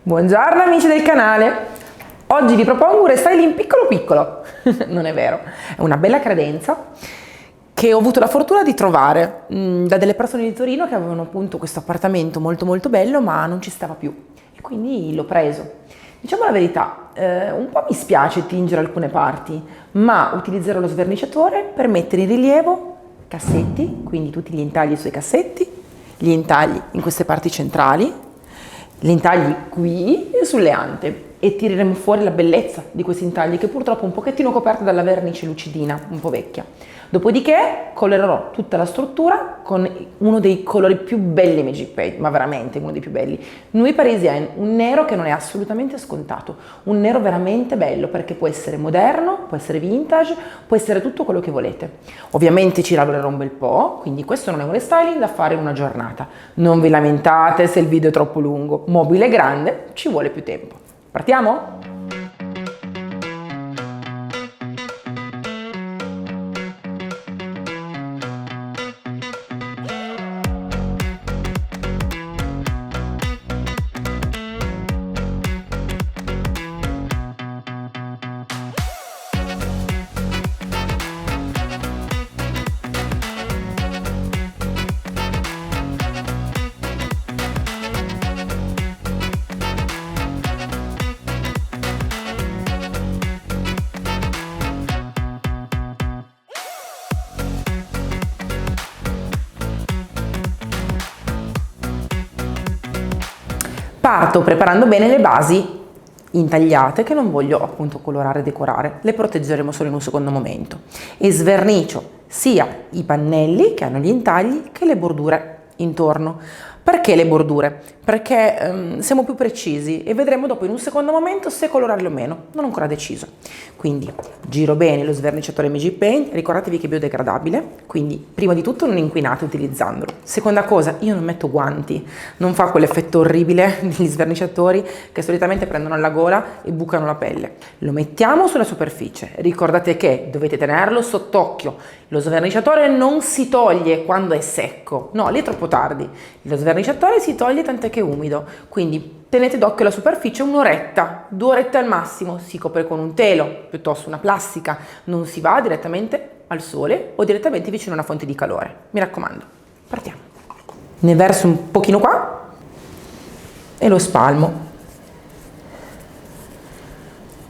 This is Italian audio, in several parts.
Buongiorno amici del canale, oggi vi propongo un restyling piccolo piccolo, non è vero, è una bella credenza che ho avuto la fortuna di trovare da delle persone di Torino che avevano appunto questo appartamento molto bello ma non ci stava più e quindi l'ho preso. Diciamo la verità, un po' mi spiace tingere alcune parti, ma utilizzerò lo sverniciatore per mettere in rilievo cassetti, quindi tutti gli intagli sui cassetti, gli intagli in queste parti centrali, gli intagli qui e sulle ante, e tireremo fuori la bellezza di questi intagli che purtroppo un pochettino coperta dalla vernice lucidina, un po' vecchia. Dopodiché colorerò tutta la struttura con uno dei colori più belli Magic Paint, ma veramente uno dei più belli, Nuit Parisienne, un nero che non è assolutamente scontato, un nero veramente bello perché può essere moderno, può essere vintage, può essere tutto quello che volete. Ovviamente ci lavorerò un bel po', quindi questo non è un restyling da fare in una giornata. Non vi lamentate se il video è troppo lungo, mobile grande, ci vuole più tempo. Partiamo? Parto preparando bene le basi intagliate che non voglio appunto colorare e decorare, le proteggeremo solo in un secondo momento, e sverniciò sia i pannelli che hanno gli intagli che le bordure intorno. Perché le bordure? Perché siamo più precisi e vedremo dopo in un secondo momento se colorarle o meno, non ho ancora deciso. Quindi giro bene lo sverniciatore Magic Paint, ricordatevi che è biodegradabile, quindi prima di tutto non inquinate utilizzandolo. Seconda cosa, io non metto guanti, non fa quell'effetto orribile degli sverniciatori che solitamente prendono alla gola e bucano la pelle. Lo mettiamo sulla superficie, ricordate che dovete tenerlo sott'occhio, lo sverniciatore non si toglie quando è secco, no, lì è troppo tardi, lo sverniciatore si toglie tant'è che è umido, quindi tenete d'occhio la superficie un'oretta, 2 orette al massimo, si copre con un telo, piuttosto una plastica, non si va direttamente al sole o direttamente vicino a una fonte di calore, mi raccomando. Partiamo. Ne verso un pochino qua e lo spalmo.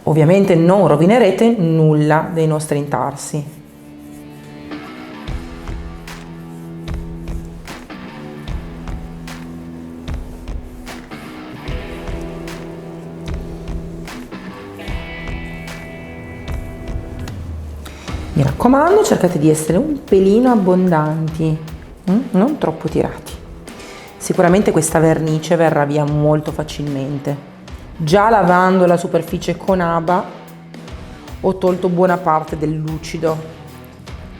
Ovviamente non rovinerete nulla dei nostri intarsi. Mi raccomando, cercate di essere un pelino abbondanti, non troppo tirati. Sicuramente questa vernice verrà via molto facilmente. Già lavando la superficie con ABA ho tolto buona parte del lucido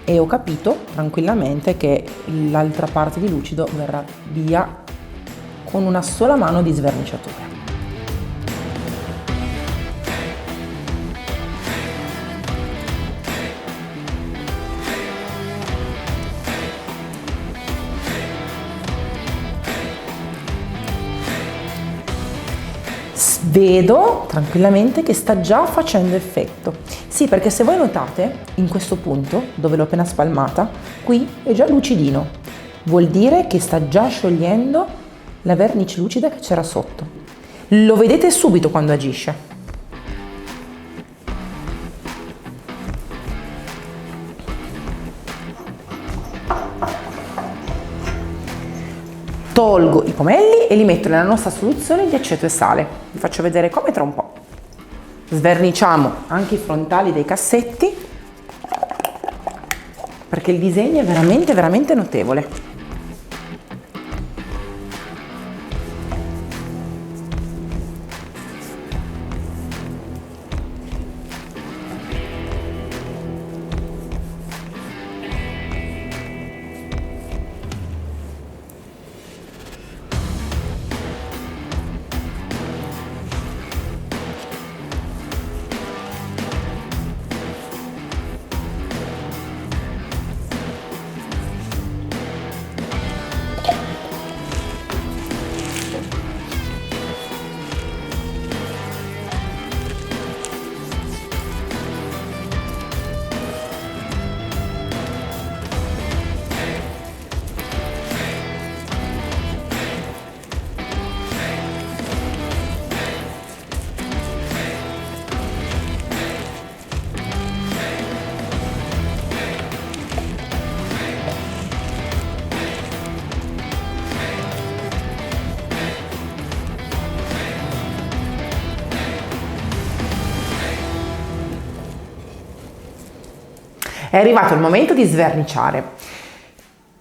e ho capito tranquillamente che l'altra parte di lucido verrà via con una sola mano di sverniciatore. Vedo tranquillamente che sta già facendo effetto. Sì, perché se voi notate, in questo punto, dove l'ho appena spalmata, qui è già lucidino. Vuol dire che sta già sciogliendo la vernice lucida che c'era sotto. Lo vedete subito quando agisce. Tolgo i pomelli e li metto nella nostra soluzione di aceto e sale. Vi faccio vedere come tra un po'. Sverniciamo anche i frontali dei cassetti perché il disegno è veramente notevole. È arrivato il momento di sverniciare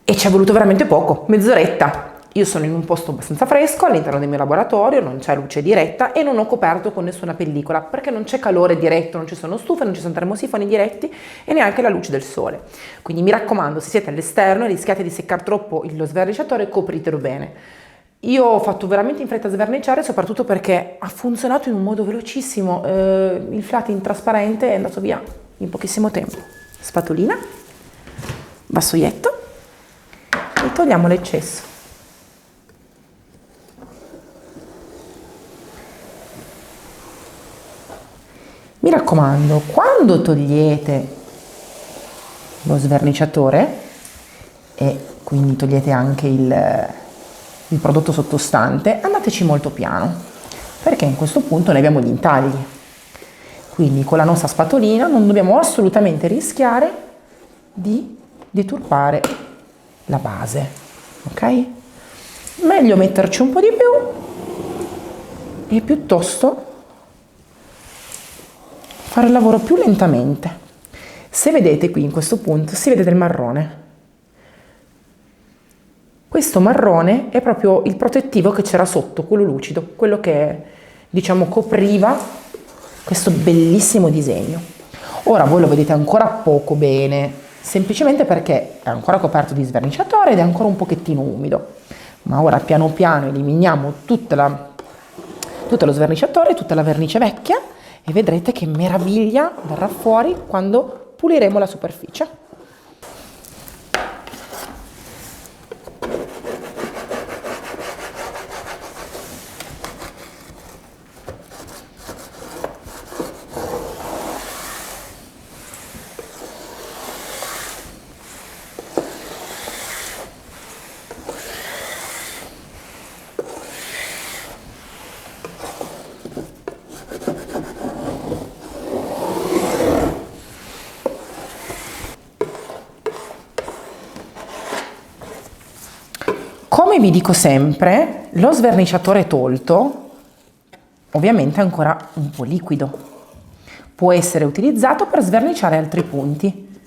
e ci è voluto veramente poco, mezz'oretta. Io sono in un posto abbastanza fresco all'interno del mio laboratorio, non c'è luce diretta e non ho coperto con nessuna pellicola perché non c'è calore diretto, non ci sono stufe, non ci sono termosifoni diretti e neanche la luce del sole. Quindi mi raccomando, se siete all'esterno e rischiate di seccare troppo lo sverniciatore, copritelo bene. Io ho fatto veramente in fretta a sverniciare, soprattutto perché ha funzionato in un modo velocissimo, il flatting trasparente è andato via in pochissimo tempo. Spatolina, vassoietto e togliamo l'eccesso. Mi raccomando, quando togliete lo sverniciatore e quindi togliete anche il prodotto sottostante, andateci molto piano, perché in questo punto noi abbiamo gli intagli. Quindi con la nostra spatolina non dobbiamo assolutamente rischiare di deturpare la base, ok? Meglio metterci un po' di più e piuttosto fare il lavoro più lentamente. Se vedete qui in questo punto si vede del marrone. Questo marrone è proprio il protettivo che c'era sotto, quello lucido, quello che diciamo copriva questo bellissimo disegno. Ora voi lo vedete ancora poco bene, semplicemente perché è ancora coperto di sverniciatore ed è ancora un pochettino umido. Ma ora piano piano eliminiamo tutto lo sverniciatore, tutta la vernice vecchia e vedrete che meraviglia verrà fuori quando puliremo la superficie. Come vi dico sempre, lo sverniciatore tolto ovviamente è ancora un po' liquido, può essere utilizzato per sverniciare altri punti,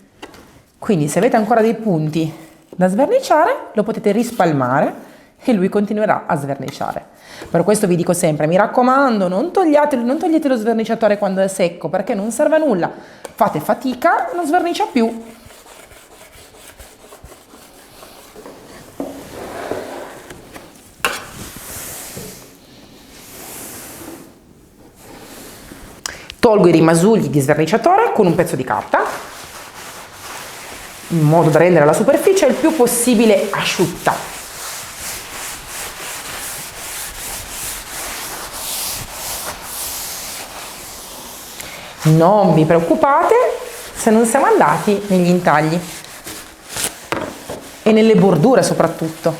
quindi se avete ancora dei punti da sverniciare lo potete rispalmare e lui continuerà a sverniciare. Per questo vi dico sempre, mi raccomando, non togliete lo sverniciatore quando è secco perché non serve a nulla, fate fatica, non svernicia più. Tolgo i rimasugli di sverniciatore con un pezzo di carta, in modo da rendere la superficie il più possibile asciutta. Non vi preoccupate se non siamo andati negli intagli e nelle bordure soprattutto,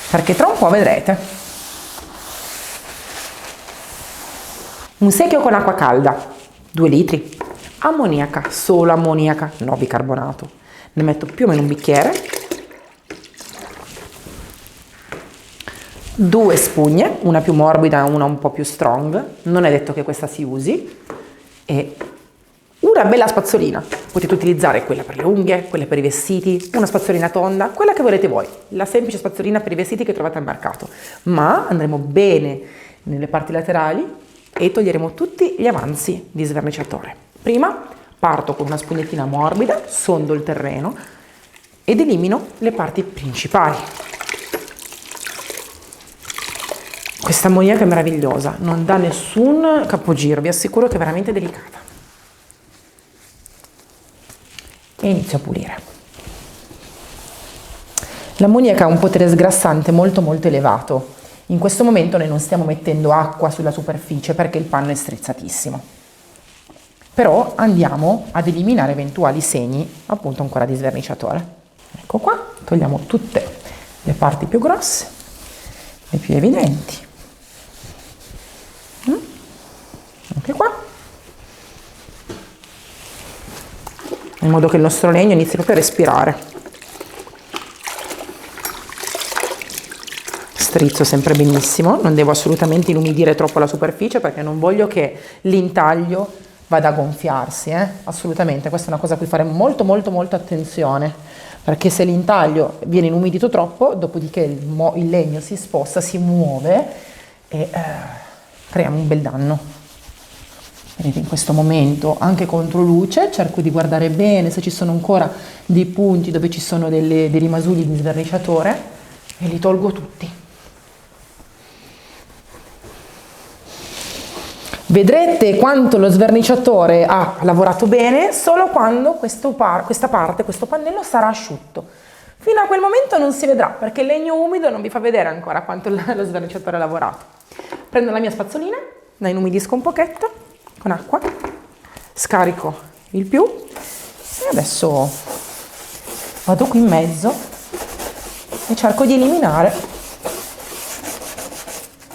perché tra un po' vedrete. Un secchio con acqua calda, 2 litri, ammoniaca, solo ammoniaca, no bicarbonato. Ne metto più o meno un bicchiere, 2 spugne, una più morbida e una un po' più strong, non è detto che questa si usi, e una bella spazzolina. Potete utilizzare quella per le unghie, quella per i vestiti, una spazzolina tonda, quella che volete voi, la semplice spazzolina per i vestiti che trovate al mercato, ma andremo bene nelle parti laterali e toglieremo tutti gli avanzi di sverniciatore. Prima parto con una spugnettina morbida, sondo il terreno ed elimino le parti principali. Questa ammoniaca è meravigliosa, non dà nessun capogiro, vi assicuro che è veramente delicata. E inizio a pulire. L'ammoniaca ha un potere sgrassante molto elevato. In questo momento noi non stiamo mettendo acqua sulla superficie perché il panno è strizzatissimo. Però andiamo ad eliminare eventuali segni appunto ancora di sverniciatore. Ecco qua, togliamo tutte le parti più grosse, le più evidenti. Anche qua. In modo che il nostro legno inizi proprio a respirare. Strizzo sempre benissimo, non devo assolutamente inumidire troppo la superficie perché non voglio che l'intaglio vada a gonfiarsi, assolutamente. Questa è una cosa a cui fare molto molto molto attenzione, perché se l'intaglio viene inumidito troppo, dopodiché il legno si sposta, si muove e creiamo un bel danno. Vedete, in questo momento anche contro luce cerco di guardare bene se ci sono ancora dei punti dove ci sono dei rimasugli di sverniciatore e li tolgo tutti. Vedrete quanto lo sverniciatore ha lavorato bene solo quando questa parte, questo pannello sarà asciutto. Fino a quel momento non si vedrà, perché il legno umido non vi fa vedere ancora quanto lo sverniciatore ha lavorato. Prendo la mia spazzolina, la inumidisco un pochetto con acqua, scarico il più e adesso vado qui in mezzo e cerco di eliminare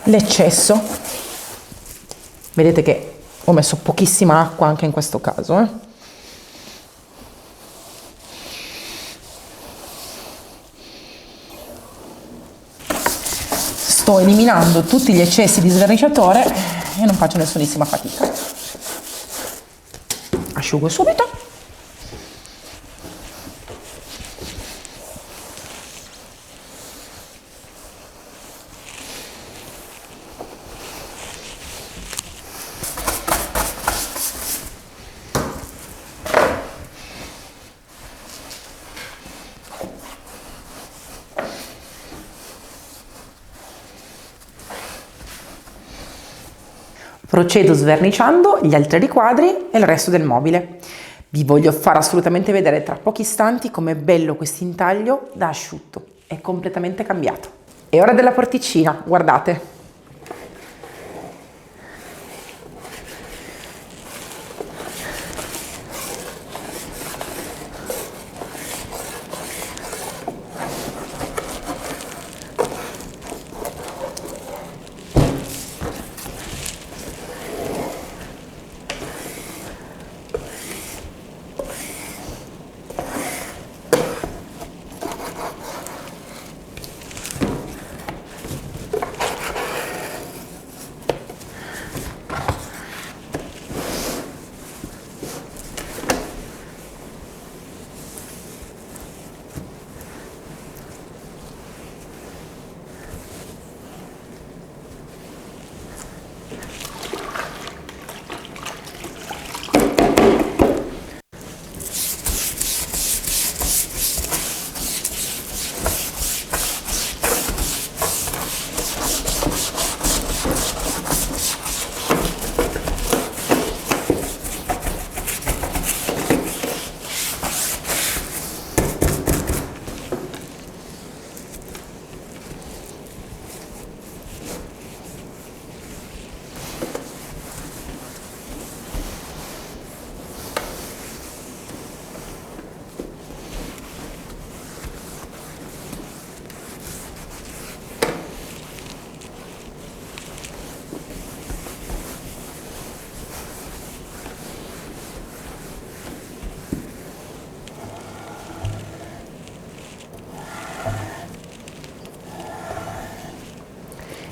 l'eccesso. Vedete che ho messo pochissima acqua anche in questo caso. Sto eliminando tutti gli eccessi di sverniciatore e non faccio nessunissima fatica. Asciugo subito. Procedo sverniciando gli altri riquadri e il resto del mobile. Vi voglio far assolutamente vedere tra pochi istanti com'è bello questo intaglio da asciutto, è completamente cambiato. È ora della porticina, guardate.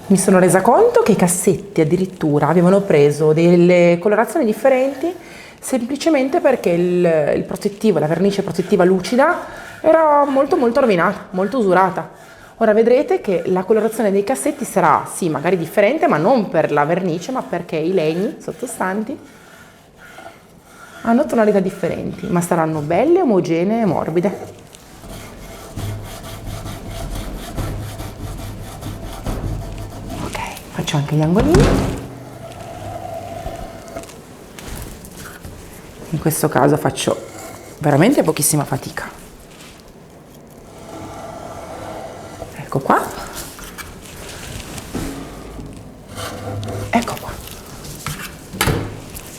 Mi sono resa conto che i cassetti addirittura avevano preso delle colorazioni differenti semplicemente perché il protettivo, la vernice protettiva lucida era molto molto rovinata, molto usurata. Ora vedrete che la colorazione dei cassetti sarà sì magari differente, ma non per la vernice, ma perché i legni sottostanti hanno tonalità differenti, ma saranno belle, omogenee e morbide. Faccio anche gli angolini. In questo caso faccio veramente pochissima fatica. Ecco qua. Ecco qua.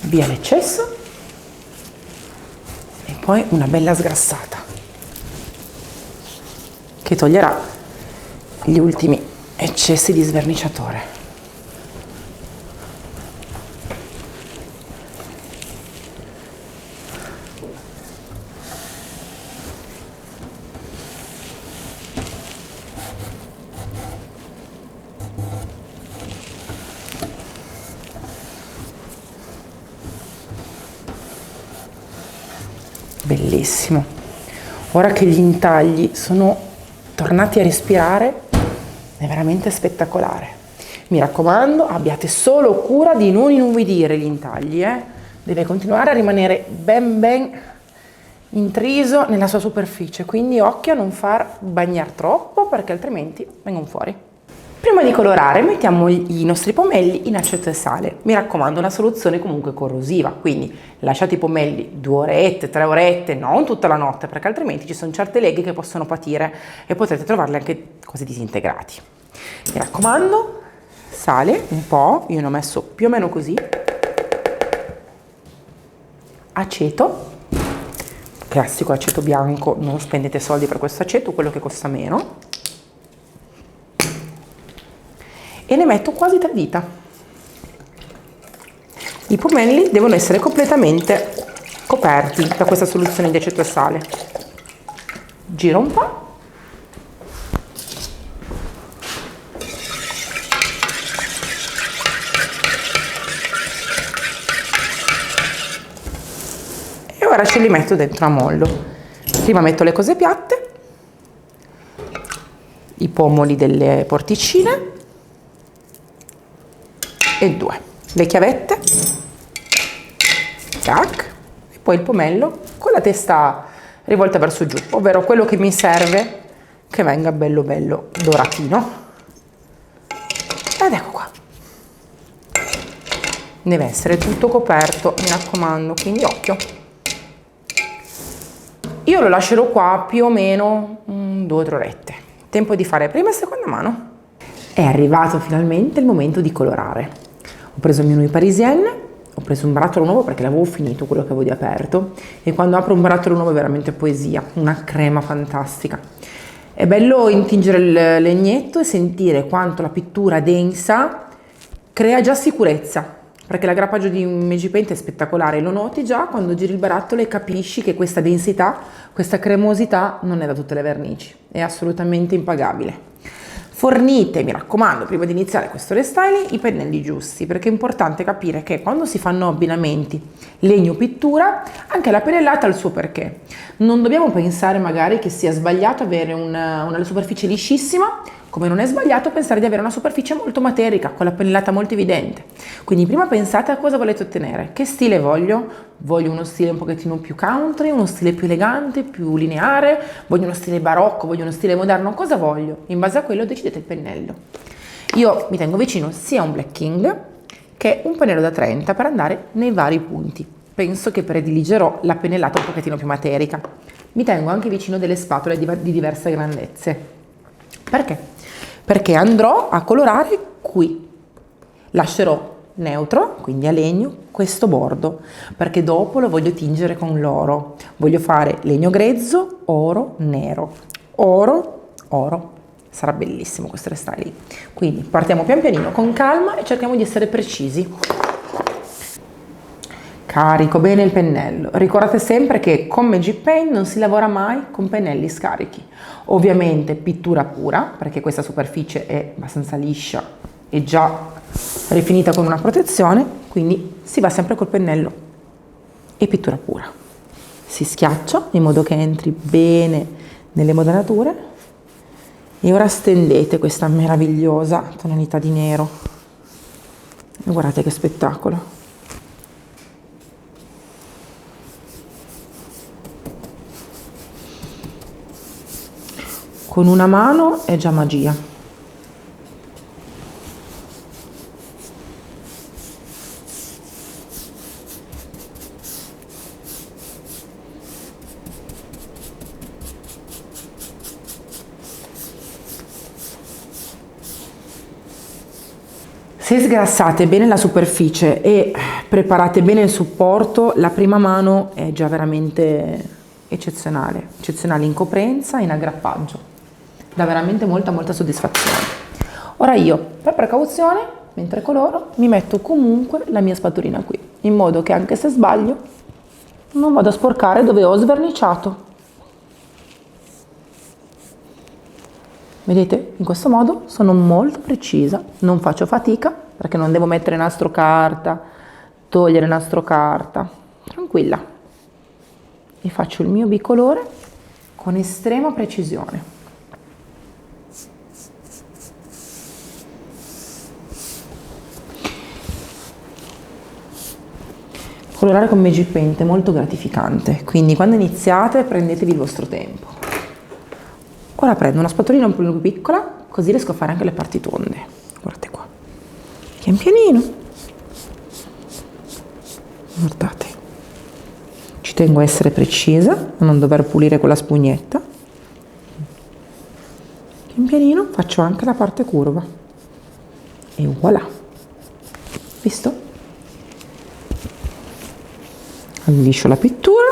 Via l'eccesso. E poi una bella sgrassata che toglierà gli ultimi eccessi di sverniciatore. Bellissimo. Ora che gli intagli sono tornati a respirare, è veramente spettacolare. Mi raccomando, abbiate solo cura di non inumidire gli intagli, Deve continuare a rimanere ben intriso nella sua superficie, quindi occhio a non far bagnare troppo perché altrimenti vengono fuori. Prima di colorare mettiamo i nostri pomelli in aceto e sale. Mi raccomando, una soluzione comunque corrosiva, quindi lasciate i pomelli 2 orette, 3 orette, non tutta la notte, perché altrimenti ci sono certe leghe che possono patire e potrete trovarle anche quasi disintegrati. Mi raccomando, sale un po', io ne ho messo più o meno così, aceto, classico aceto bianco, non spendete soldi per questo aceto, quello che costa meno, e ne metto quasi 3 dita. I pomelli devono essere completamente coperti da questa soluzione di aceto e sale. Giro un po'. E ora ce li metto dentro a mollo. Prima metto le cose piatte, i pomoli delle porticine e 2, le chiavette, tac, e poi il pomello con la testa rivolta verso giù, ovvero quello che mi serve che venga bello doratino. Ed ecco qua. Deve essere tutto coperto, mi raccomando, quindi occhio. Io lo lascerò qua più o meno 2 o 3 orette. Tempo di fare prima e seconda mano. È arrivato finalmente il momento di colorare. Ho preso il mio Nuit Parisienne, ho preso un barattolo nuovo perché l'avevo finito quello che avevo di aperto, e quando apro un barattolo nuovo è veramente poesia, una crema fantastica. È bello intingere il legnetto e sentire quanto la pittura densa crea già sicurezza, perché l'aggrappaggio di un Magic Paint è spettacolare, lo noti già quando giri il barattolo e capisci che questa densità, questa cremosità non è da tutte le vernici, è assolutamente impagabile. Fornite, mi raccomando, prima di iniziare questo restyling, i pennelli giusti, perché è importante capire che quando si fanno abbinamenti legno-pittura, anche la pennellata ha il suo perché. Non dobbiamo pensare magari che sia sbagliato avere una superficie liscissima, come non è sbagliato pensare di avere una superficie molto materica, con la pennellata molto evidente. Quindi prima pensate a cosa volete ottenere, che stile voglio. Voglio uno stile un pochettino più country, uno stile più elegante, più lineare, voglio uno stile barocco, voglio uno stile moderno, cosa voglio? In base a quello decidete il pennello. Io mi tengo vicino sia un Black King che un pennello da 30 per andare nei vari punti. Penso che prediligerò la pennellata un pochettino più materica. Mi tengo anche vicino delle spatole di diverse grandezze. Perché? Perché andrò a colorare qui. Lascerò neutro, quindi a legno, questo bordo, perché dopo lo voglio tingere con l'oro. Voglio fare legno grezzo, oro, nero. Oro, oro. Sarà bellissimo questo restyling. Quindi partiamo pian pianino, con calma, e cerchiamo di essere precisi. Carico bene il pennello. Ricordate sempre che con Magic Paint non si lavora mai con pennelli scarichi. Ovviamente pittura pura, perché questa superficie è abbastanza liscia e già rifinita con una protezione, quindi si va sempre col pennello e pittura pura. Si schiaccia in modo che entri bene nelle modanature e ora stendete questa meravigliosa tonalità di nero. E guardate che spettacolo. Con una mano è già magia. Se sgrassate bene la superficie e preparate bene il supporto, la prima mano è già veramente eccezionale in coprenza e in aggrappaggio. Dà veramente molta soddisfazione. Ora io, per precauzione, mentre coloro, mi metto comunque la mia spatolina qui, in modo che anche se sbaglio non vado a sporcare dove ho sverniciato. Vedete? In questo modo sono molto precisa, non faccio fatica perché non devo mettere nastro carta, togliere nastro carta, tranquilla. e faccio il mio bicolore con estrema precisione. Colorare con Magic Paint è molto gratificante, quindi quando iniziate prendetevi il vostro tempo. Ora prendo una spatolina un po' più piccola, così riesco a fare anche le parti tonde. Guardate qua, pian pianino. Guardate, ci tengo a essere precisa, a non dover pulire con la spugnetta. Pian pianino faccio anche la parte curva e voilà, visto? Alliscio la pittura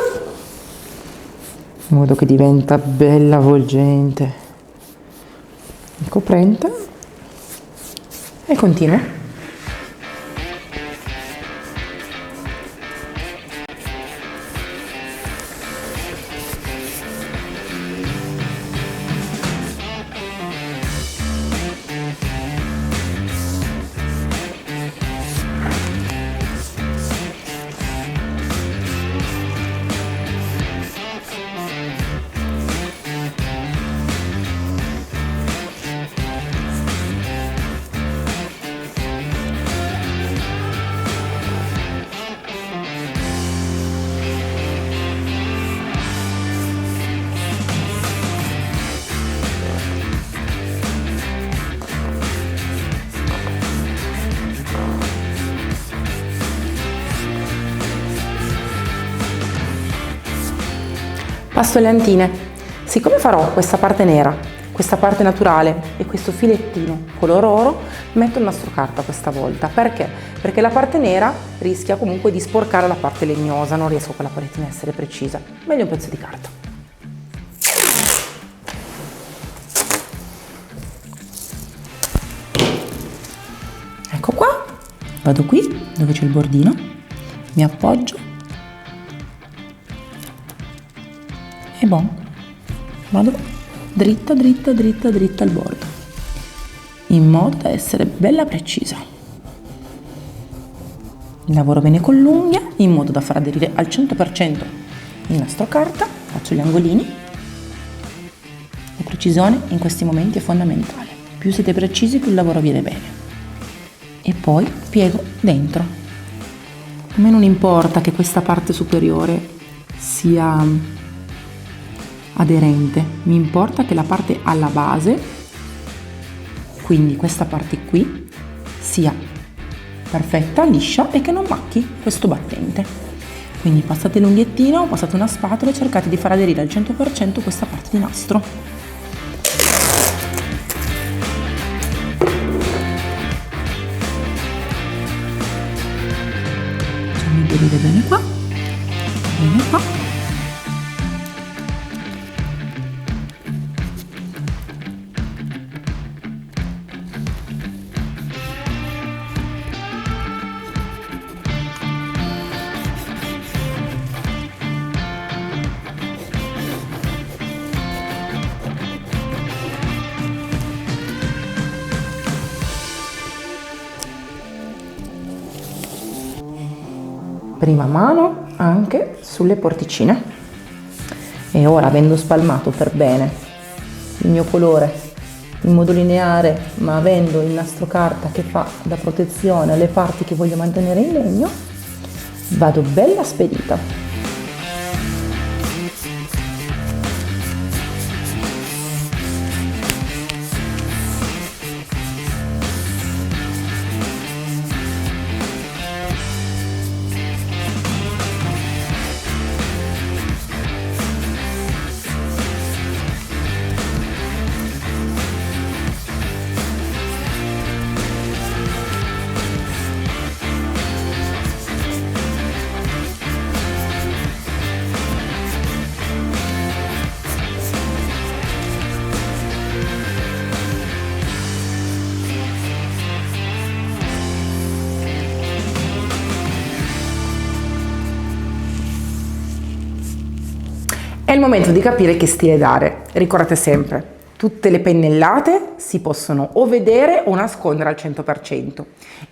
in modo che diventa bella avvolgente e coprente e continuo. Passo alle antine. Siccome farò questa parte nera, questa parte naturale e questo filettino color oro, metto il nastro carta questa volta. Perché? Perché la parte nera rischia comunque di sporcare la parte legnosa, non riesco con la paletina a essere precisa. Meglio un pezzo di carta. Ecco qua, vado qui dove c'è il bordino, mi appoggio e boh, vado dritta dritta dritta dritta al bordo in modo da essere bella precisa. Lavoro bene con l'unghia in modo da far aderire al 100% il nastro carta, faccio gli angolini. La precisione in questi momenti è fondamentale, più siete precisi più il lavoro viene bene. E poi piego dentro. A me non importa che questa parte superiore sia aderente, mi importa che la parte alla base, quindi questa parte qui, sia perfetta, liscia e che non macchi questo battente. Quindi passate l'unghiettino, passate una spatola e cercate di far aderire al 100% questa parte di nastro. Facciamo aderire bene qua, bene qua. Prima mano anche sulle porticine e ora, avendo spalmato per bene il mio colore in modo lineare ma avendo il nastro carta che fa da protezione alle parti che voglio mantenere in legno, vado bella spedita. È il momento di capire che stile dare. Ricordate sempre, Tutte le pennellate si possono o vedere o nascondere al 100%.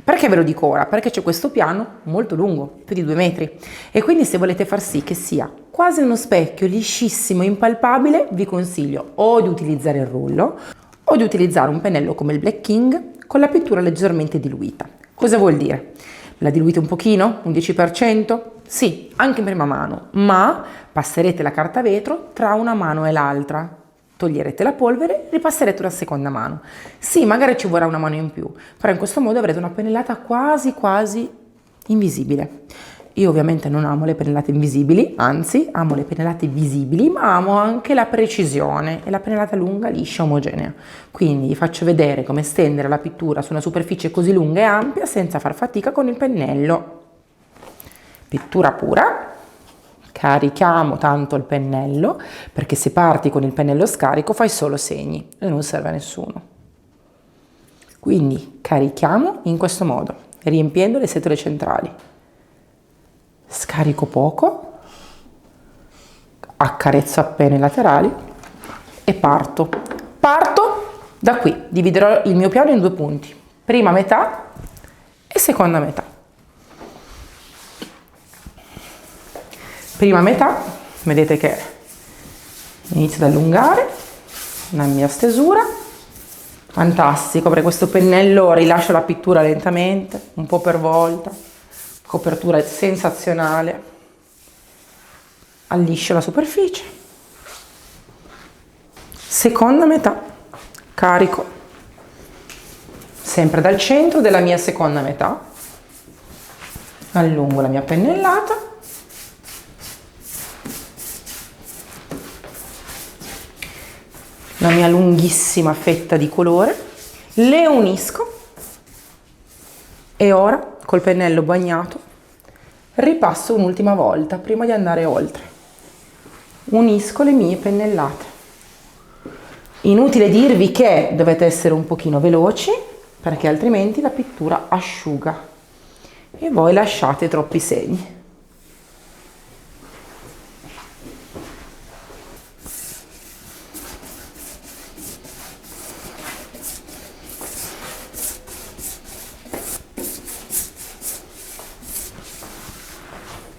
Perché ve lo dico ora? Perché c'è questo piano molto lungo, più di 2 metri, e quindi se volete far sì che sia quasi uno specchio, liscissimo, impalpabile, vi consiglio o di utilizzare il rullo o di utilizzare un pennello come il Black King con la pittura leggermente diluita. Cosa vuol dire? La diluite un pochino? Un 10%? Sì, anche in prima mano, ma passerete la carta vetro tra una mano e l'altra. Toglierete la polvere, ripasserete una seconda mano. Sì, magari ci vorrà una mano in più, però in questo modo avrete una pennellata quasi quasi invisibile. Io ovviamente non amo le pennellate invisibili, anzi amo le pennellate visibili, ma amo anche la precisione e la pennellata lunga, liscia, omogenea. Quindi vi faccio vedere come stendere la pittura su una superficie così lunga e ampia senza far fatica con il pennello. Pittura pura. Carichiamo tanto il pennello, perché se parti con il pennello scarico fai solo segni e non serve a nessuno. Quindi carichiamo in questo modo, riempiendo le setole centrali. Scarico poco, accarezzo appena i laterali e parto. Parto da qui, dividerò il mio piano in 2 punti, prima metà e seconda metà. Prima metà, vedete che inizio ad allungare la mia stesura, fantastico, perché questo pennello rilascia la pittura lentamente, un po' per volta, copertura sensazionale, alliscio la superficie. Seconda metà, carico, sempre dal centro della mia seconda metà, allungo la mia pennellata, la mia lunghissima fetta di colore, le unisco e ora col pennello bagnato ripasso un'ultima volta prima di andare oltre. Unisco le mie pennellate. Inutile dirvi che dovete essere un pochino veloci perché altrimenti la pittura asciuga e voi lasciate troppi segni.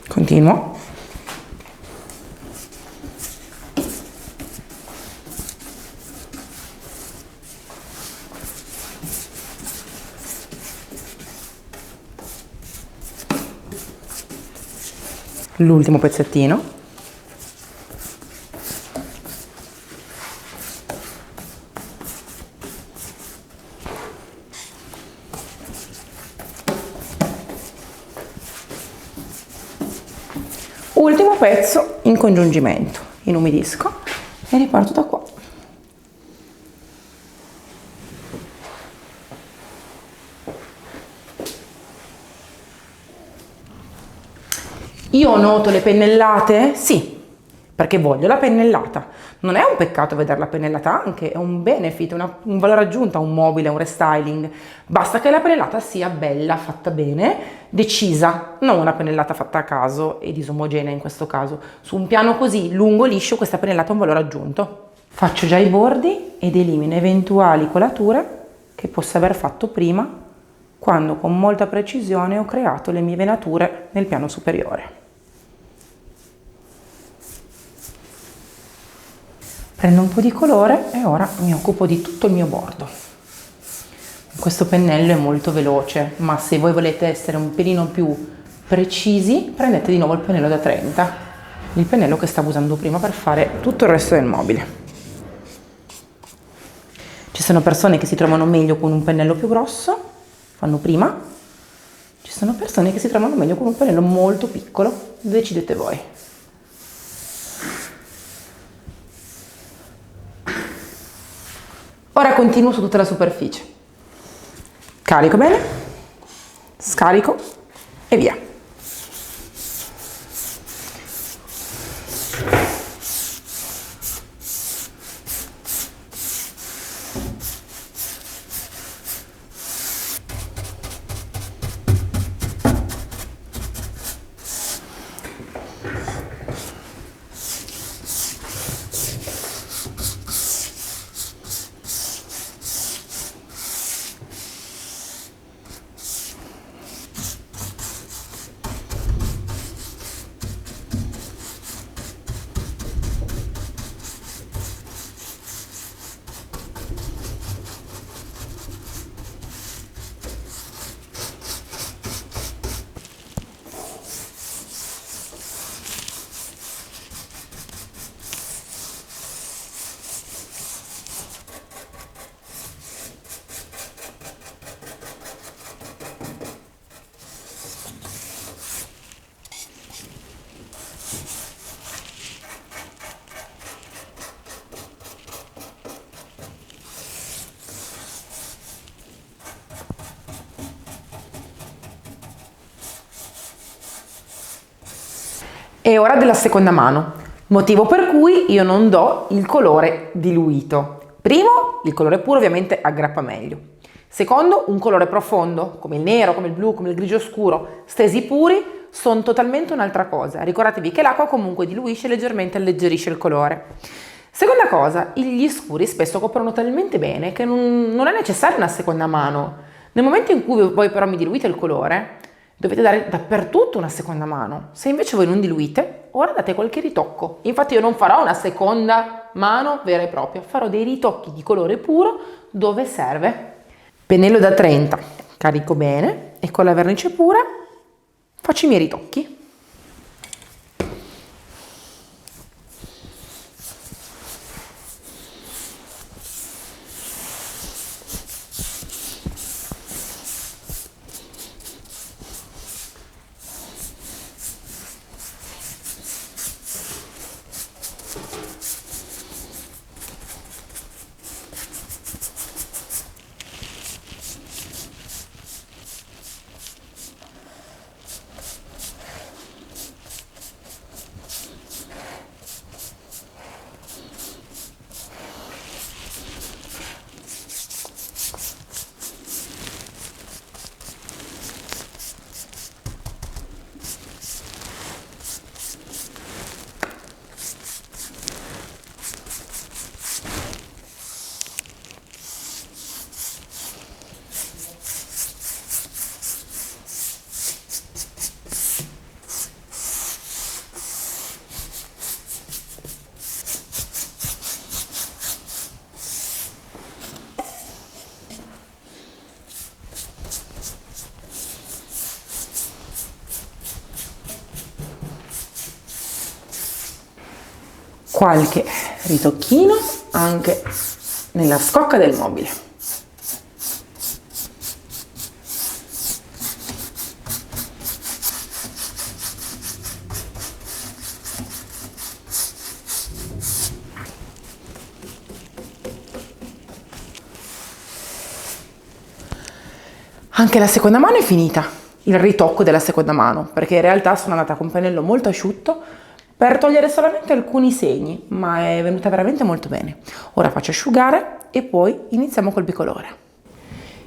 Continuo. L'ultimo pezzettino. Ultimo pezzo in congiungimento, inumidisco e riparto da qua. Io noto le pennellate? Sì, perché voglio la pennellata. Non è un peccato vedere la pennellata anche, è un benefit, un valore aggiunto a un mobile, a un restyling. Basta che la pennellata sia bella, fatta bene, decisa, non una pennellata fatta a caso e disomogenea in questo caso. Su un piano così lungo, liscio, questa pennellata ha un valore aggiunto. Faccio già i bordi ed elimino eventuali colature che possa aver fatto prima, quando con molta precisione ho creato le mie venature nel piano superiore. Prendo un po' di colore e ora mi occupo di tutto il mio bordo. Questo pennello è molto veloce, ma se voi volete essere un pelino più precisi, prendete di nuovo il pennello da 30, il pennello che stavo usando prima per fare tutto il resto del mobile. Ci sono persone che si trovano meglio con un pennello più grosso, fanno prima. Ci sono persone che si trovano meglio con un pennello molto piccolo, decidete voi. Ora continuo su tutta la superficie. Carico bene, scarico e via. È ora della seconda mano, motivo per cui io non do il colore diluito. Primo, il colore puro ovviamente aggrappa meglio. Secondo, un colore profondo, come il nero, come il blu, come il grigio scuro, stesi puri, sono totalmente un'altra cosa. Ricordatevi che l'acqua comunque diluisce leggermente, alleggerisce il colore. Seconda cosa, gli scuri spesso coprono talmente bene che non è necessaria una seconda mano. Nel momento in cui voi però mi diluite il colore, dovete dare dappertutto una seconda mano. Se invece voi non diluite, ora date qualche ritocco. Infatti io non farò una seconda mano vera e propria, farò dei ritocchi di colore puro dove serve. Pennello da 30, carico bene e con la vernice pura faccio i miei ritocchi. Qualche ritocchino anche nella scocca del mobile. Anche la seconda mano è finita, il ritocco della seconda mano, perché in realtà sono andata con un pennello molto asciutto per togliere solamente alcuni segni, ma è venuta veramente molto bene. Ora faccio asciugare e poi iniziamo col bicolore.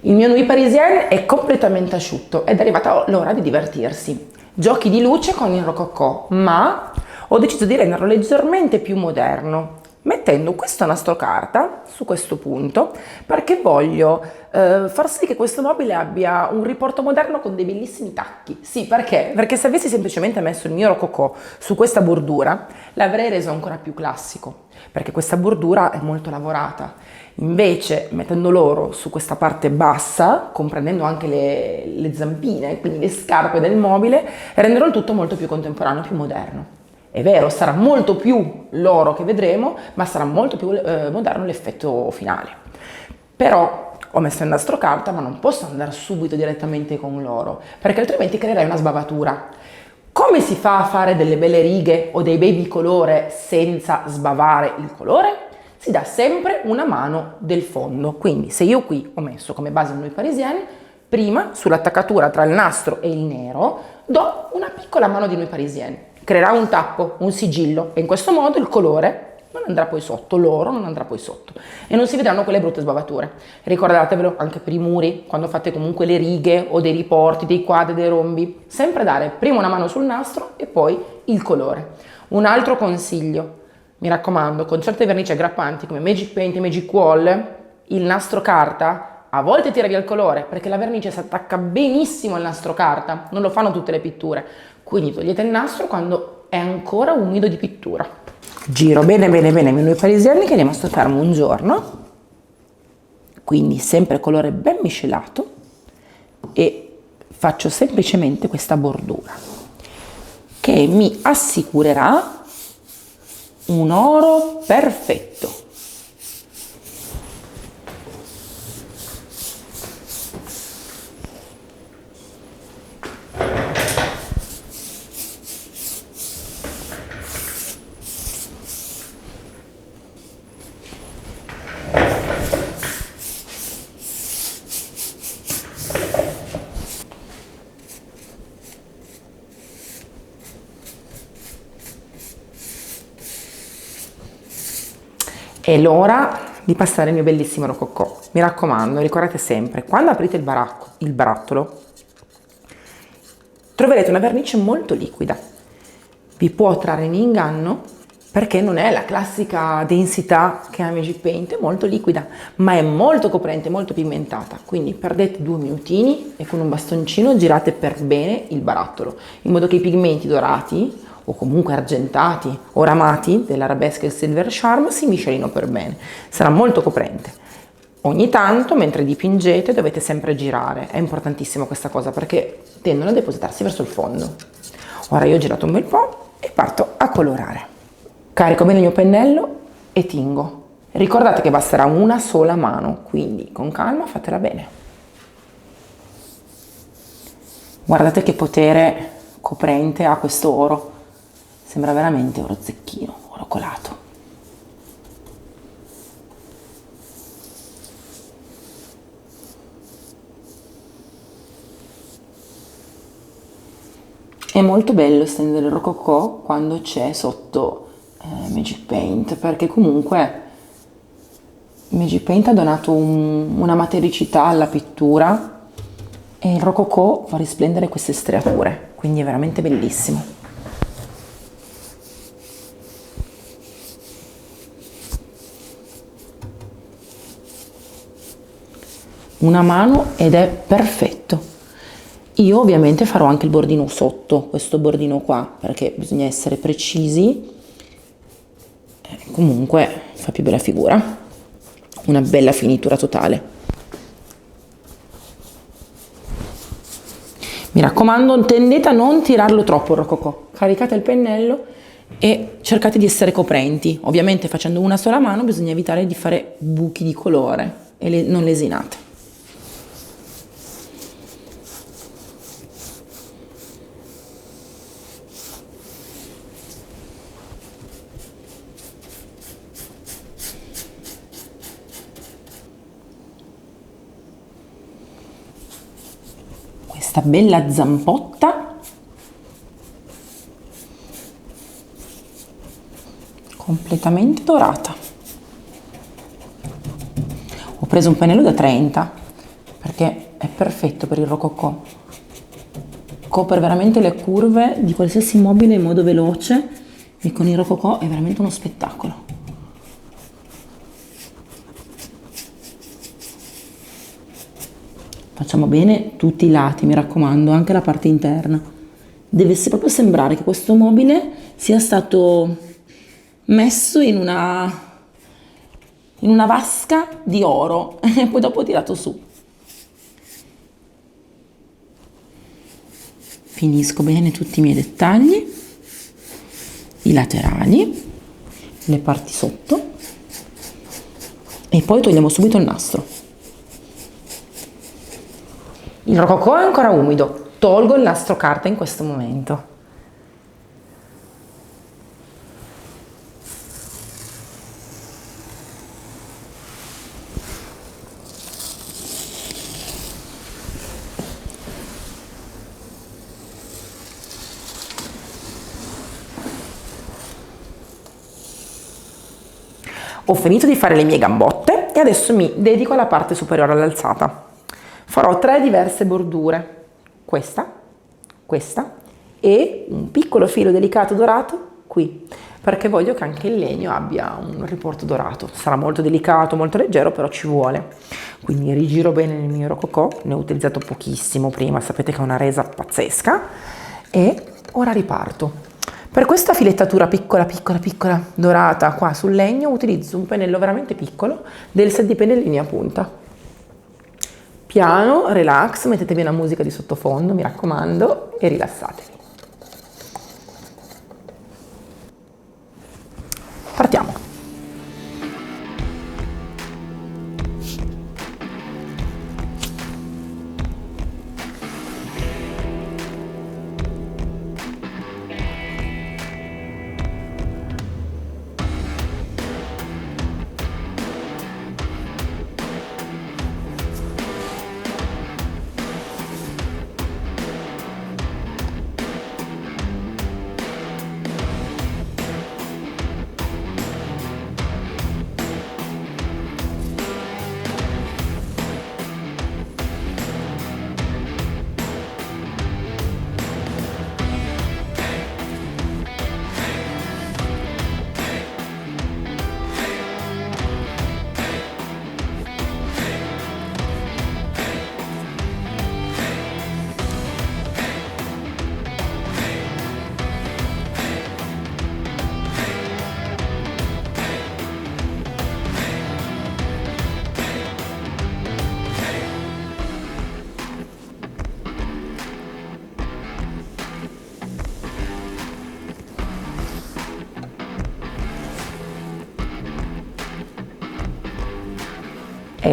Il mio Nuit Parisienne è completamente asciutto ed è arrivata l'ora di divertirsi. Giochi di luce con il rococò, ma ho deciso di renderlo leggermente più moderno, mettendo questo nastro carta su questo punto perché voglio far sì che questo mobile abbia un riporto moderno con dei bellissimi tacchi. Sì, perché? Perché se avessi semplicemente messo il mio rococò su questa bordura l'avrei reso ancora più classico, perché questa bordura è molto lavorata. Invece mettendo l'oro su questa parte bassa, comprendendo anche le zampine, quindi le scarpe del mobile, renderò il tutto molto più contemporaneo, più moderno. È vero, sarà molto più l'oro che vedremo, ma sarà molto più moderno l'effetto finale. Però ho messo il nastro carta, ma non posso andare subito direttamente con l'oro, perché altrimenti creerei una sbavatura. Come si fa a fare delle belle righe o dei bei bicolore senza sbavare il colore? Si dà sempre una mano del fondo. Quindi se io qui ho messo come base il Nuit Parisienne, prima sull'attaccatura tra il nastro e il nero do una piccola mano di Nuit Parisienne. Creerà un tappo, un sigillo e in questo modo il colore non andrà poi sotto, l'oro non andrà poi sotto e non si vedranno quelle brutte sbavature. Ricordatevelo anche per i muri, quando fate comunque le righe o dei riporti, dei quadri, dei rombi, sempre dare prima una mano sul nastro e poi il colore. Un altro consiglio, mi raccomando, con certe vernici aggrappanti come Magic Paint e Magic Wall, il nastro carta a volte tira via il colore perché la vernice si attacca benissimo al nastro carta, non lo fanno tutte le pitture, quindi togliete il nastro quando è ancora umido di pittura. Giro bene bene bene i miei Nuit Parisienne che li ho messo fermo un giorno, quindi sempre colore ben miscelato, e faccio semplicemente questa bordura che mi assicurerà un oro perfetto. È l'ora di passare il mio bellissimo rococò. Mi raccomando, ricordate sempre, quando aprite il barattolo, troverete una vernice molto liquida. Vi può trarre in inganno perché non è la classica densità che ha Magic Paint, è molto liquida, ma è molto coprente, molto pigmentata. Quindi perdete 2 minutini e con un bastoncino girate per bene il barattolo, in modo che i pigmenti dorati o comunque argentati o ramati dell'arabesque e il silver charm si miscelino per bene. Sarà molto coprente. Ogni tanto, mentre dipingete, dovete sempre girare. È importantissimo questa cosa perché tendono a depositarsi verso il fondo. Ora io ho girato un bel po' e parto a colorare. Carico bene il mio pennello e tingo. Ricordate che basterà una sola mano, quindi con calma fatela bene. Guardate che potere coprente ha questo oro. Sembra veramente oro zecchino, oro colato. È molto bello stendere il rococò quando c'è sotto Magic Paint, perché comunque Magic Paint ha donato una matericità alla pittura e il rococò fa risplendere queste striature, quindi è veramente bellissimo. Una mano ed è perfetto. Io ovviamente farò anche il bordino sotto, questo bordino qua, perché bisogna essere precisi. Comunque fa più bella figura, una bella finitura totale. Mi raccomando, tendete a non tirarlo troppo il rococò, caricate il pennello e cercate di essere coprenti. Ovviamente facendo una sola mano bisogna evitare di fare buchi di colore e non lesinate. Questa bella zampotta completamente dorata. Ho preso un pennello da 30 perché è perfetto per il rococò, copre veramente le curve di qualsiasi mobile in modo veloce e con il rococò è veramente uno spettacolo. Facciamo bene tutti i lati, mi raccomando, anche la parte interna. Deve proprio sembrare che questo mobile sia stato messo in una vasca di oro e poi dopo tirato su. Finisco bene tutti i miei dettagli, i laterali, le parti sotto e poi togliamo subito il nastro. Il rococò è ancora umido, tolgo il nastro carta in questo momento. Ho finito di fare le mie gambotte e adesso mi dedico alla parte superiore all'alzata. Farò 3 diverse bordure, questa e un piccolo filo delicato dorato qui, perché voglio che anche il legno abbia un riporto dorato. Sarà molto delicato, molto leggero, però ci vuole. Quindi rigiro bene il mio rococò, ne ho utilizzato pochissimo prima, sapete che è una resa pazzesca, e ora riparto. Per questa filettatura piccola dorata qua sul legno utilizzo un pennello veramente piccolo del set di pennellini a punta. Piano, relax, mettetevi una musica di sottofondo, mi raccomando, e rilassatevi. Partiamo.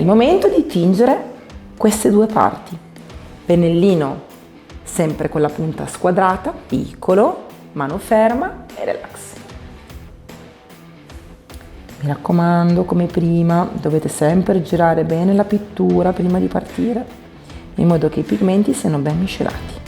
il momento di tingere queste due parti. Pennellino sempre con la punta squadrata, piccolo, mano ferma e relax. Mi raccomando, come prima, dovete sempre girare bene la pittura prima di partire, in modo che i pigmenti siano ben miscelati.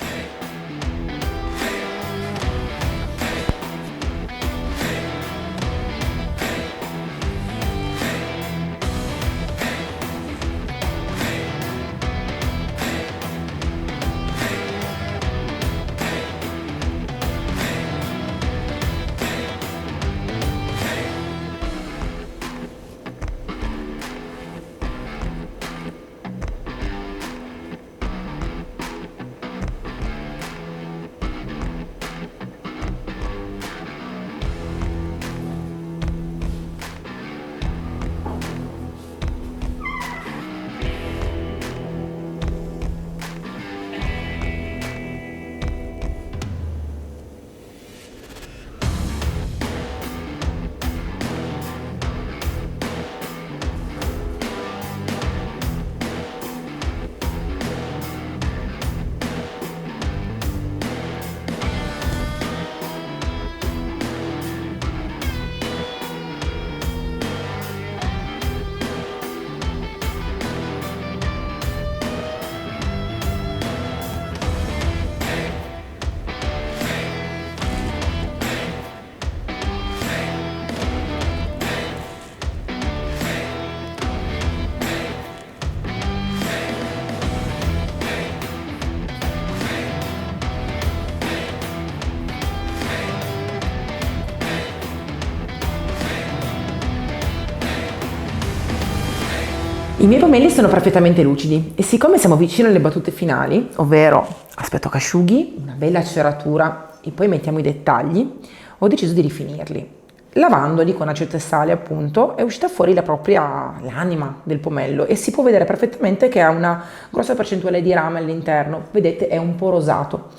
I miei pomelli sono perfettamente lucidi e siccome siamo vicino alle battute finali, ovvero aspetto che asciughi, una bella ceratura e poi mettiamo i dettagli, ho deciso di rifinirli. Lavandoli con aceto e sale, appunto, è uscita fuori l'anima del pomello e si può vedere perfettamente che ha una grossa percentuale di rame all'interno. Vedete, è un po' rosato.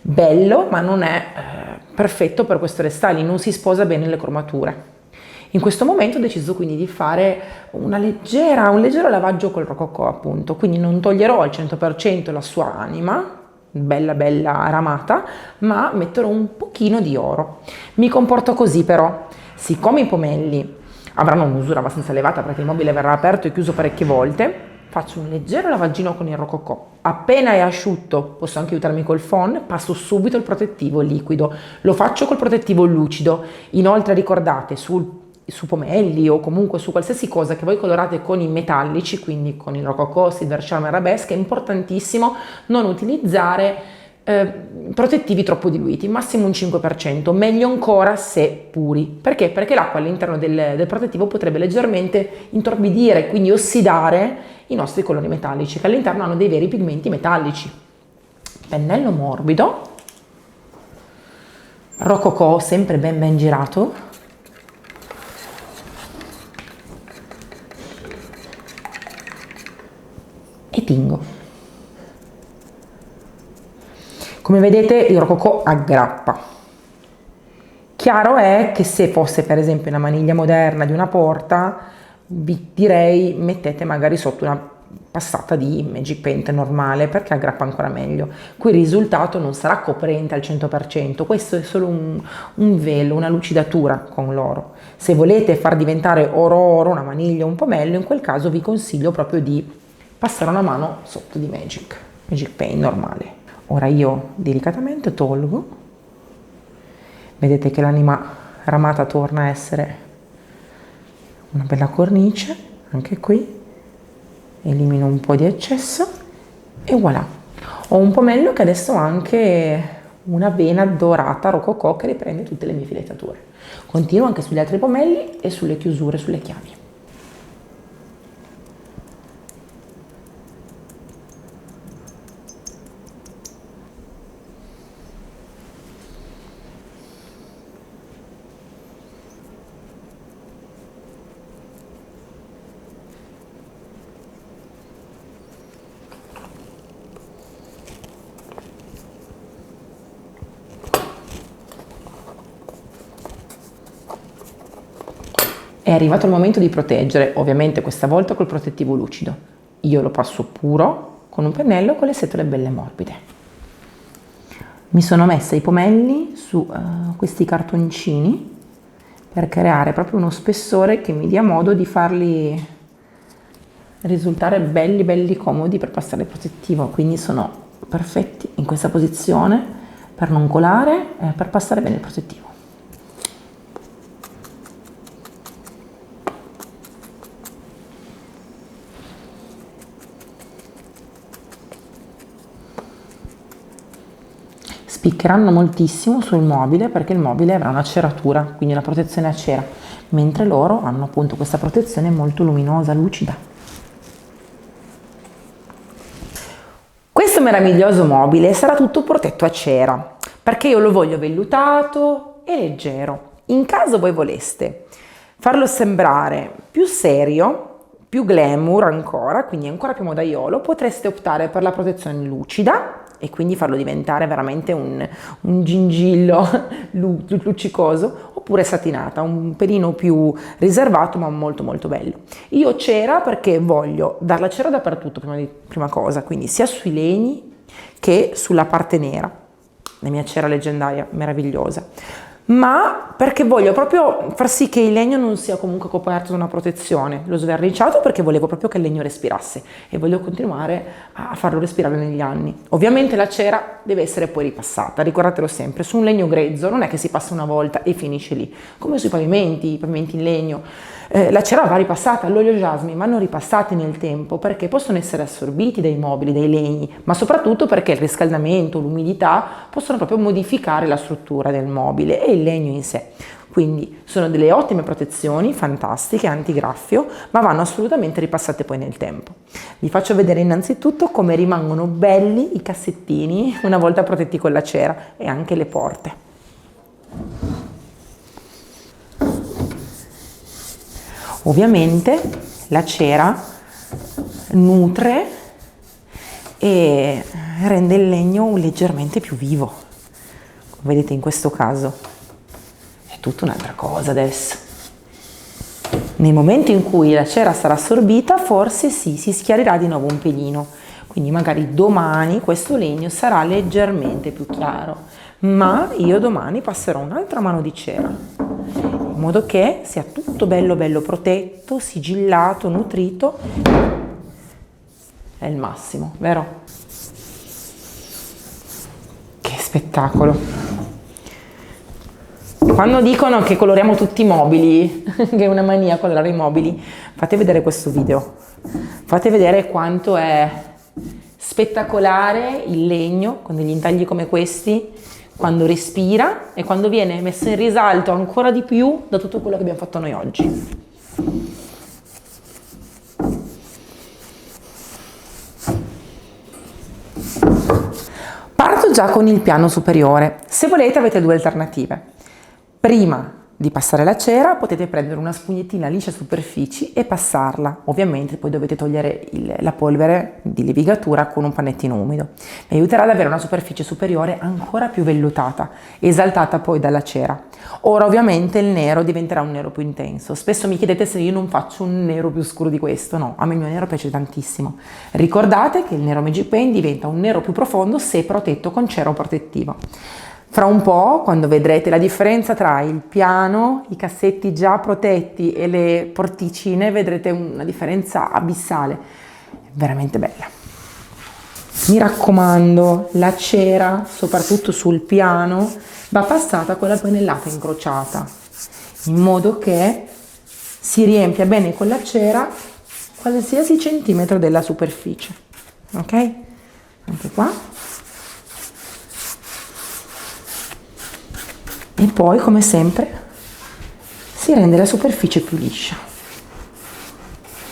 Bello, ma non è perfetto per questo restyling, non si sposa bene le cromature. In questo momento ho deciso quindi di fare un leggero lavaggio col rococò, appunto, quindi non toglierò al 100% la sua anima, bella ramata, ma metterò un pochino di oro. Mi comporto così però, siccome i pomelli avranno un'usura abbastanza elevata perché il mobile verrà aperto e chiuso parecchie volte, faccio un leggero lavaggino con il rococò. Appena è asciutto, posso anche aiutarmi col phon, passo subito il protettivo liquido. Lo faccio col protettivo lucido. Inoltre ricordate, su pomelli o comunque su qualsiasi cosa che voi colorate con i metallici, quindi con il rococò, silver charm e arabesque, è importantissimo non utilizzare protettivi troppo diluiti, massimo un 5%, meglio ancora se puri. Perché? Perché l'acqua all'interno del protettivo potrebbe leggermente intorbidire, quindi ossidare i nostri colori metallici, che all'interno hanno dei veri pigmenti metallici. Pennello morbido, rococò sempre ben girato, e tingo. Come vedete il rococò aggrappa. Chiaro è che se fosse per esempio una maniglia moderna di una porta, vi direi mettete magari sotto una passata di Magic Paint normale perché aggrappa ancora meglio. Qui il risultato non sarà coprente al 100%, questo è solo un velo, una lucidatura con l'oro. Se volete far diventare oro una maniglia o un pomello, in quel caso vi consiglio proprio di passare una mano sotto di Magic Paint normale. Ora io delicatamente tolgo, vedete che l'anima ramata torna a essere una bella cornice, anche qui, elimino un po' di eccesso e voilà. Ho un pomello che adesso ha anche una vena dorata rococò che riprende tutte le mie filettature. Continuo anche sugli altri pomelli e sulle chiusure, sulle chiavi. È arrivato il momento di proteggere, ovviamente questa volta col protettivo lucido. Io lo passo puro con un pennello con le setole belle morbide. Mi sono messa i pomelli su questi cartoncini per creare proprio uno spessore che mi dia modo di farli risultare belli belli comodi per passare il protettivo, quindi sono perfetti in questa posizione per non colare e per passare bene il protettivo. Spiccheranno moltissimo sul mobile perché il mobile avrà una ceratura, quindi una protezione a cera, mentre loro hanno appunto questa protezione molto luminosa, lucida. Questo meraviglioso mobile sarà tutto protetto a cera perché io lo voglio vellutato e leggero. In caso voi voleste farlo sembrare più serio, più glamour ancora, quindi ancora più modaiolo, potreste optare per la protezione lucida e quindi farlo diventare veramente un gingillo luccicoso, oppure satinata, un pelino più riservato ma molto molto bello. Io cera perché voglio dar la cera dappertutto prima cosa, quindi sia sui legni che sulla parte nera, la mia cera leggendaria meravigliosa, ma perché voglio proprio far sì che il legno non sia comunque coperto da una protezione. L'ho sverniciato perché volevo proprio che il legno respirasse e voglio continuare a farlo respirare negli anni. Ovviamente la cera deve essere poi ripassata, ricordatelo sempre, su un legno grezzo non è che si passa una volta e finisce lì, come sui pavimenti, i pavimenti in legno. La cera va ripassata, l'olio jasmine vanno ripassati nel tempo perché possono essere assorbiti dai mobili, dai legni, ma soprattutto perché il riscaldamento, l'umidità possono proprio modificare la struttura del mobile e il legno in sé. Quindi sono delle ottime protezioni, fantastiche, antigraffio, ma vanno assolutamente ripassate poi nel tempo. Vi faccio vedere innanzitutto come rimangono belli i cassettini una volta protetti con la cera e anche le porte. Ovviamente la cera nutre e rende il legno leggermente più vivo. Come vedete in questo caso è tutta un'altra cosa adesso. Nel momento in cui la cera sarà assorbita, forse sì, si schiarirà di nuovo un pelino. Quindi magari domani questo legno sarà leggermente più chiaro, ma io domani passerò un'altra mano di cera, in modo che sia tutto bello bello protetto, sigillato, nutrito. È il massimo, vero? Che spettacolo! Quando dicono che coloriamo tutti i mobili, che è una mania colorare i mobili, fate vedere questo video. Fate vedere quanto è spettacolare il legno con degli intagli come questi, quando respira e quando viene messo in risalto ancora di più da tutto quello che abbiamo fatto noi oggi. Parto già con il piano superiore. Se volete avete due alternative. Prima di passare la cera potete prendere una spugnettina liscia superfici e passarla. Ovviamente poi dovete togliere la polvere di levigatura con un pannettino umido. Vi aiuterà ad avere una superficie superiore ancora più vellutata, esaltata poi dalla cera. Ora ovviamente il nero diventerà un nero più intenso. Spesso mi chiedete se io non faccio un nero più scuro di questo. No, a me il mio nero piace tantissimo. Ricordate che il nero Magic Paint diventa un nero più profondo se protetto con cera protettiva. Fra un po', quando vedrete la differenza tra il piano, i cassetti già protetti e le porticine, vedrete una differenza abissale, veramente bella. Mi raccomando, la cera, soprattutto sul piano, va passata con la pennellata incrociata, in modo che si riempia bene con la cera qualsiasi centimetro della superficie. Ok? Anche qua. E poi, come sempre, si rende la superficie più liscia.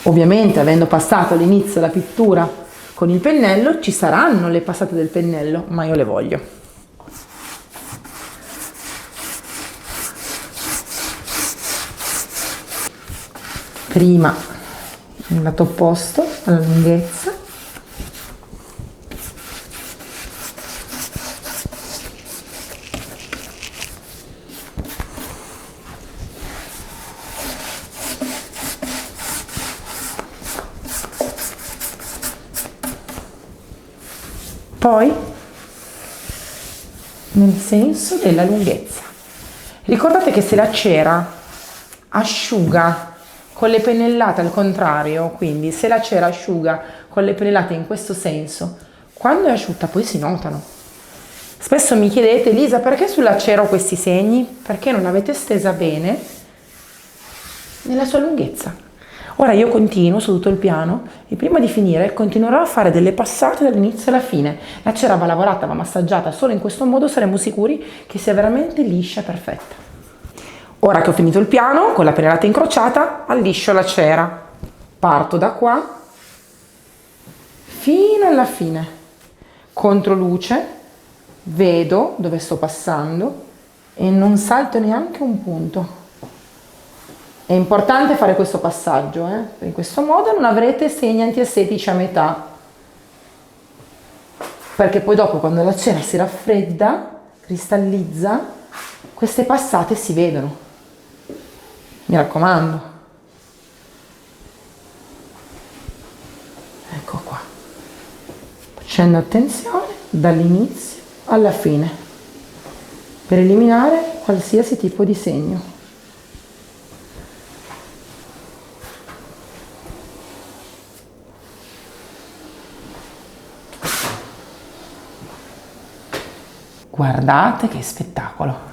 Ovviamente, avendo passato all'inizio la pittura con il pennello, ci saranno le passate del pennello, ma io le voglio. Prima il lato opposto alla lunghezza. Poi nel senso della lunghezza. Ricordate che se la cera asciuga con le pennellate al contrario, quindi se la cera asciuga con le pennellate in questo senso, quando è asciutta poi si notano. Spesso mi chiedete: Lisa, perché sulla cera ho questi segni? Perché non l'avete stesa bene nella sua lunghezza. Ora io continuo su tutto il piano e prima di finire continuerò a fare delle passate dall'inizio alla fine. La cera va lavorata, va massaggiata, solo in questo modo saremo sicuri che sia veramente liscia e perfetta. Ora che ho finito il piano, con la pennellata incrociata, alliscio la cera. Parto da qua fino alla fine. Controluce, vedo dove sto passando e non salto neanche un punto. È importante fare questo passaggio, in questo modo non avrete segni antiestetici a metà, perché poi dopo, quando la cera si raffredda, cristallizza, queste passate si vedono. Mi raccomando. Ecco qua. Facendo attenzione dall'inizio alla fine, per eliminare qualsiasi tipo di segno. Guardate che spettacolo!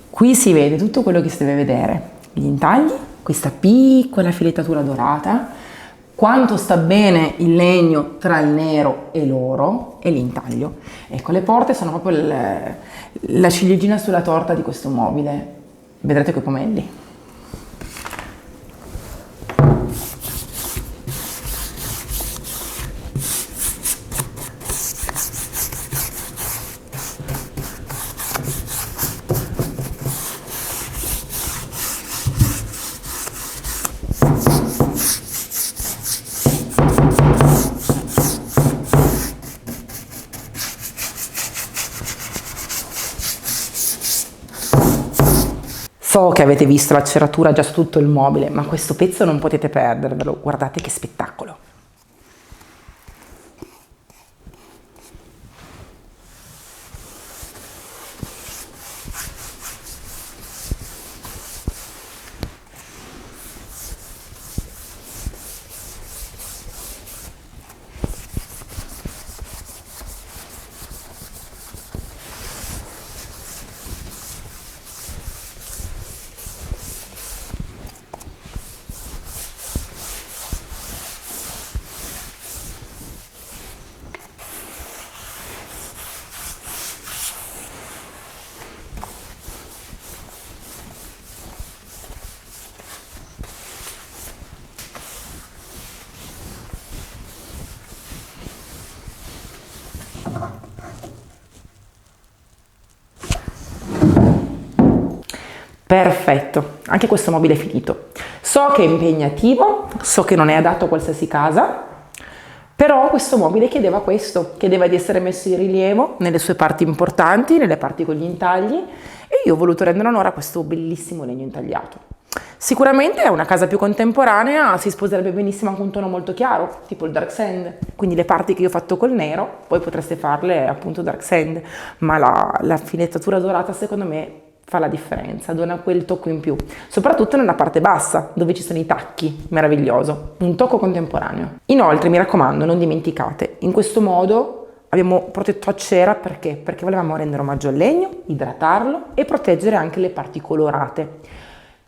Qui si vede tutto quello che si deve vedere, gli intagli, questa piccola filettatura dorata, quanto sta bene il legno tra il nero e l'oro e l'intaglio. Ecco, le porte sono proprio la ciliegina sulla torta di questo mobile, vedrete quei pomelli. So che avete visto la ceratura già su tutto il mobile, ma questo pezzo non potete perdervelo, guardate che spettacolo! Perfetto, anche questo mobile è finito. So che è impegnativo, so che non è adatto a qualsiasi casa, però questo mobile chiedeva questo, chiedeva di essere messo in rilievo nelle sue parti importanti, nelle parti con gli intagli, e io ho voluto rendere onore a questo bellissimo legno intagliato. Sicuramente è una casa più contemporanea, si sposerebbe benissimo anche un tono molto chiaro, tipo il dark sand, quindi le parti che io ho fatto col nero, poi potreste farle appunto dark sand, ma la filettatura dorata secondo me fa la differenza, dona quel tocco in più, soprattutto nella parte bassa dove ci sono i tacchi, meraviglioso, un tocco contemporaneo. Inoltre mi raccomando, non dimenticate, in questo modo abbiamo protetto a cera perché? Perché volevamo rendere omaggio al legno, idratarlo e proteggere anche le parti colorate.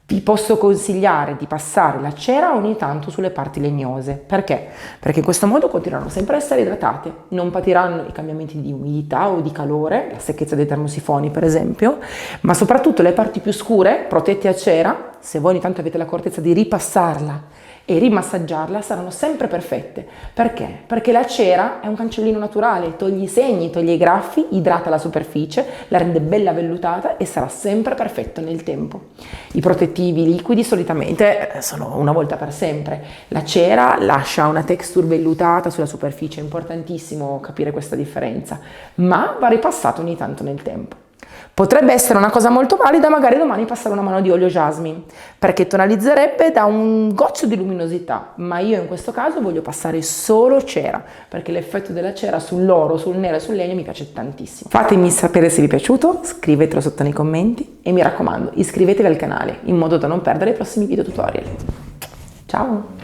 Vi posso consigliare di passare la cera ogni tanto sulle parti legnose. Perché? Perché in questo modo continueranno sempre a essere idratate, non patiranno i cambiamenti di umidità o di calore, la secchezza dei termosifoni per esempio, ma soprattutto le parti più scure, protette a cera, se voi ogni tanto avete l'accortezza di ripassarla e rimassaggiarla, saranno sempre perfette. Perché? Perché la cera è un cancellino naturale, toglie i segni, toglie i graffi, idrata la superficie, la rende bella vellutata e sarà sempre perfetto nel tempo. I protettivi liquidi solitamente sono una volta per sempre. La cera lascia una texture vellutata sulla superficie, è importantissimo capire questa differenza, ma va ripassata ogni tanto nel tempo. Potrebbe essere una cosa molto valida magari domani passare una mano di olio jasmine, perché tonalizzerebbe da un goccio di luminosità, ma io in questo caso voglio passare solo cera, perché l'effetto della cera sull'oro, sul nero e sul legno mi piace tantissimo. Fatemi sapere se vi è piaciuto, scrivetelo sotto nei commenti e mi raccomando iscrivetevi al canale in modo da non perdere i prossimi video tutorial. Ciao!